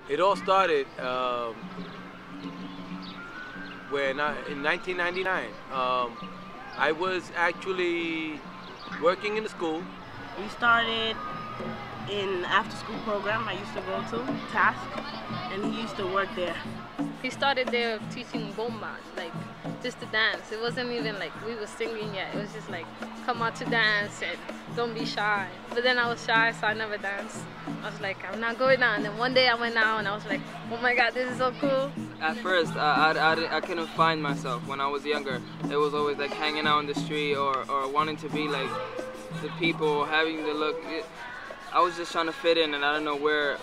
It all started in 1999. I was actually working in the school. We started in after-school program I used to go to, Task, and he used to work there. He started there teaching bomba, like just to dance. It wasn't even like we were singing yet. It was just like, come out to dance and don't be shy. But then I was shy, so I never danced. I was like, I'm not going out. And then one day I went out and I was like, oh my God, this is so cool. At first, I couldn't find myself when I was younger. It was always like hanging out on the street or wanting to be like the people, having the look. I was just trying to fit in, and I don't know where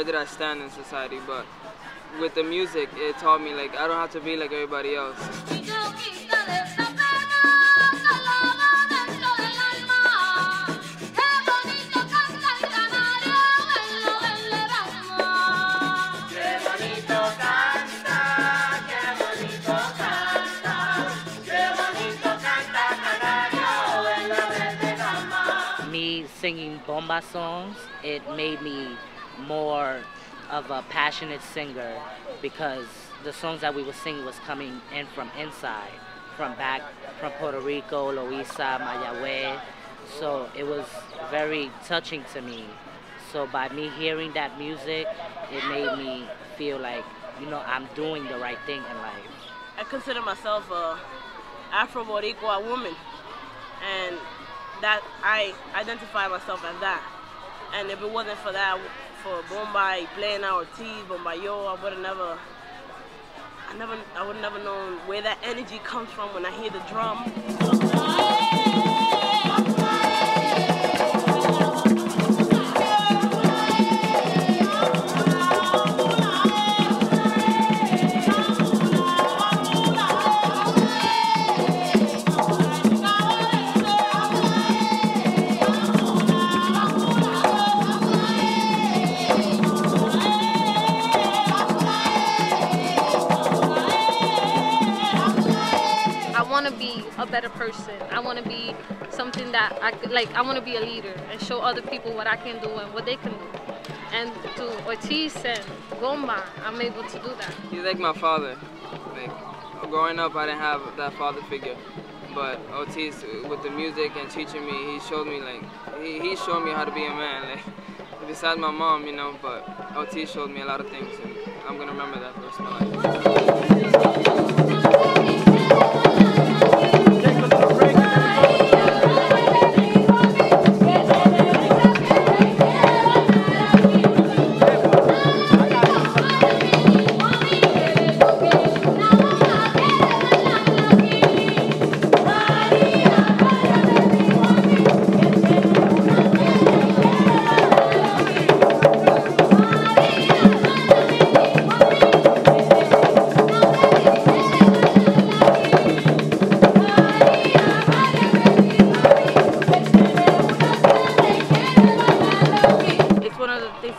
did I stand in society. But with the music, it taught me like I don't have to be like everybody else. Me singing bomba songs, it made me more of a passionate singer because the songs that we were singing was coming in from inside, from Puerto Rico, Loíza, Mayagüez. So it was very touching to me. So by me hearing that music, it made me feel like, you know, I'm doing the right thing in life. I consider myself a Afro-Boricua woman, and that I identify myself as that. And if it wasn't for that, for Bomba, Plena, Ortiz, Bombayo, I would have never known where that energy comes from when I hear the drum. I want to be a better person. I want to be something that I want to be a leader and show other people what I can do and what they can do. And to Ortiz and Bomba, I'm able to do that. He's like my father. Like growing up, I didn't have that father figure, but Ortiz, with the music and teaching me, he showed me he showed me how to be a man. Like besides my mom, you know, but Ortiz showed me a lot of things, and I'm gonna remember that for the rest of my life.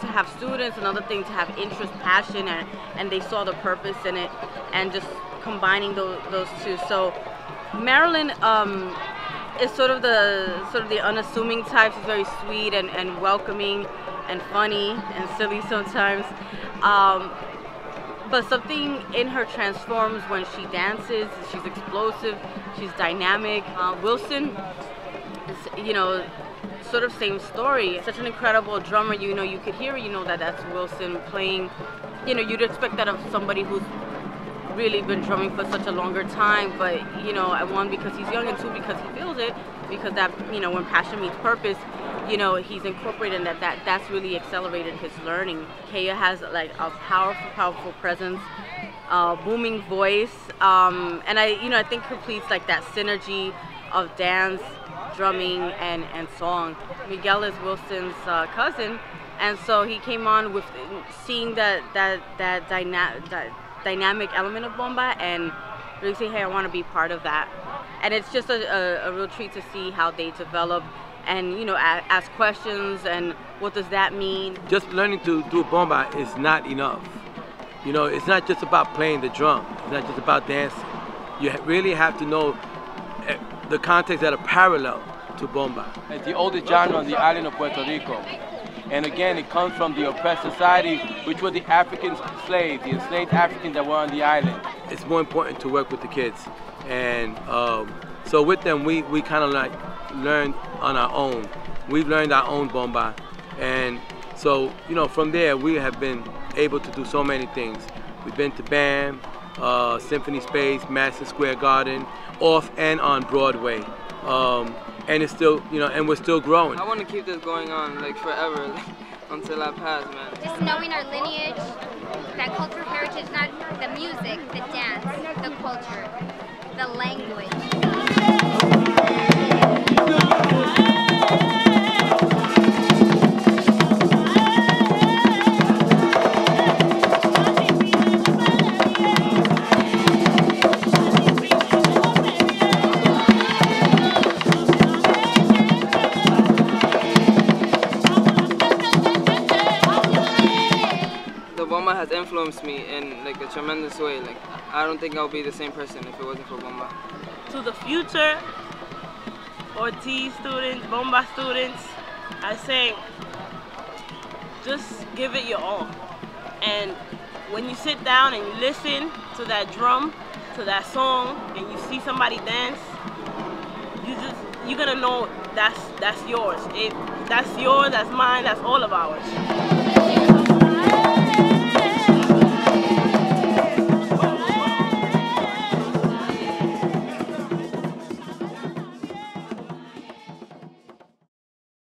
To have students, another thing to have interest, passion, and they saw the purpose in it, and just combining those two. So Marilyn is sort of the unassuming type. She's very sweet and welcoming and funny and silly sometimes. But something in her transforms when she dances. She's explosive, she's dynamic. Wilson is, you know, sort of same story. Such an incredible drummer, you know, you could hear, you know, that's Wilson playing. You know, you'd expect that of somebody who's really been drumming for such a longer time, but, you know, one, because he's young, and two, because he feels it, because that, you know, when passion meets purpose, you know, he's incorporated that's really accelerated his learning. Kaya has like a powerful presence, booming voice, and I think completes like that synergy of dance, drumming, and song. Miguel is Wilson's cousin, and so he came on with seeing that dynamic element of bomba and really say, hey, I want to be part of that. And it's just a real treat to see how they develop and, you know, ask questions and what does that mean. Just learning to do bomba is not enough. You know, it's not just about playing the drum. It's not just about dancing. You really have to know the context that are parallel to bomba. It's the oldest genre on the island of Puerto Rico. And again, it comes from the oppressed society, which were the African slaves, the enslaved Africans that were on the island. It's more important to work with the kids. And so with them, we kind of like learned on our own. We've learned our own bomba. And so, you know, from there, we have been able to do so many things. We've been to BAM, Symphony Space, Madison Square Garden, off and on Broadway. And it's still, you know, and we're still growing. I want to keep this going on like forever, like, until I pass, man. Just knowing our lineage, that cultural heritage, not the music, the dance, the culture, the language. Bomba has influenced me in like a tremendous way. Like I don't think I'll be the same person if it wasn't for Bomba. To the future Ortiz students, Bomba students, I say just give it your all. And when you sit down and you listen to that drum, to that song, and you see somebody dance, you're gonna know that's yours. That's yours, that's mine, that's all of ours.